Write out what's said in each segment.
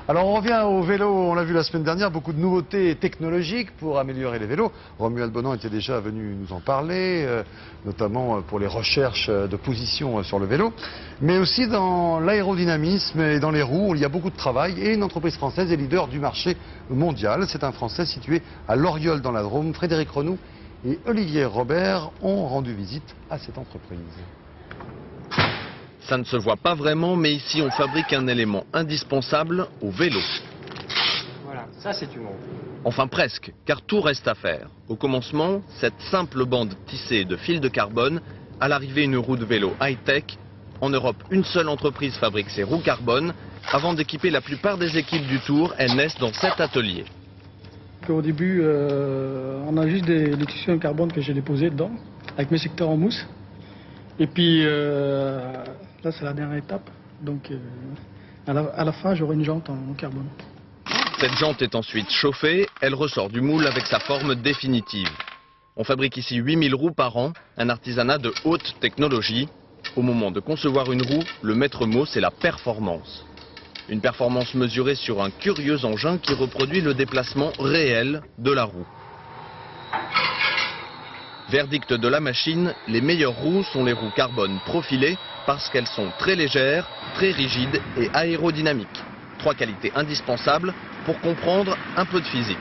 Alors on revient au vélo, on l'a vu la semaine dernière, beaucoup de nouveautés technologiques pour améliorer les vélos. Romuald Bonan était déjà venu nous en parler, notamment pour les recherches de position sur le vélo. Mais aussi dans l'aérodynamisme et dans les roues, il y a beaucoup de travail. Et une entreprise française est leader du marché mondial. C'est un Français situé à Loriol dans la Drôme. Frédéric Renou et Olivier Robert ont rendu visite à cette entreprise. Ça ne se voit pas vraiment, mais ici on fabrique un élément indispensable au vélo. Voilà, ça c'est une roue. Enfin presque, car tout reste à faire. Au commencement, cette simple bande tissée de fils de carbone, à l'arrivée une roue de vélo high-tech. En Europe, une seule entreprise fabrique ces roues carbone. Avant d'équiper la plupart des équipes du Tour, elles naissent dans cet atelier. Au début, on a juste des tissus en carbone que j'ai déposés dedans, avec mes secteurs en mousse. Et puis là, c'est la dernière étape. Donc à la fin, j'aurai une jante en carbone. Cette jante est ensuite chauffée, elle ressort du moule avec sa forme définitive. On fabrique ici 8000 roues par an, un artisanat de haute technologie. Au moment de concevoir une roue, le maître mot, c'est la performance. Une performance mesurée sur un curieux engin qui reproduit le déplacement réel de la roue. Verdict de la machine, les meilleures roues sont les roues carbone profilées parce qu'elles sont très légères, très rigides et aérodynamiques. 3 qualités indispensables pour comprendre un peu de physique.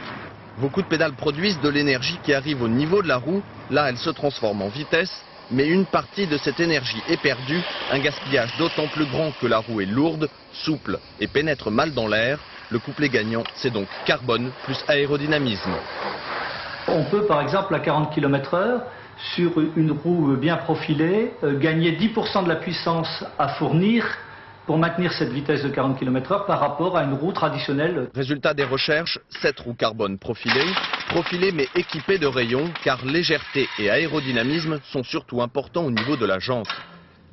Vos coups de pédale produisent de l'énergie qui arrive au niveau de la roue. Là, elle se transforme en vitesse, mais une partie de cette énergie est perdue. Un gaspillage d'autant plus grand que la roue est lourde, souple et pénètre mal dans l'air. Le couplet gagnant, c'est donc carbone plus aérodynamisme. On peut par exemple à 40 km/h, sur une roue bien profilée, gagner 10% de la puissance à fournir pour maintenir cette vitesse de 40 km/h par rapport à une roue traditionnelle. Résultat des recherches, cette roue carbone profilée mais équipée de rayons, car légèreté et aérodynamisme sont surtout importants au niveau de la jante.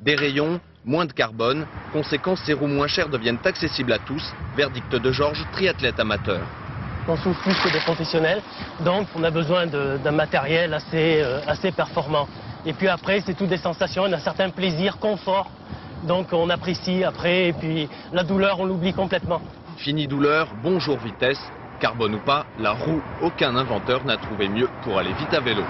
Des rayons, moins de carbone, conséquence ces roues moins chères deviennent accessibles à tous. Verdict de Georges, triathlète amateur. On souffre plus que des professionnels, donc on a besoin d'un matériel assez performant. Et puis après, c'est tout des sensations, un certain plaisir, confort. Donc on apprécie après, et puis la douleur, on l'oublie complètement. Fini douleur, bonjour vitesse. Carbone ou pas, la roue, aucun inventeur n'a trouvé mieux pour aller vite à vélo.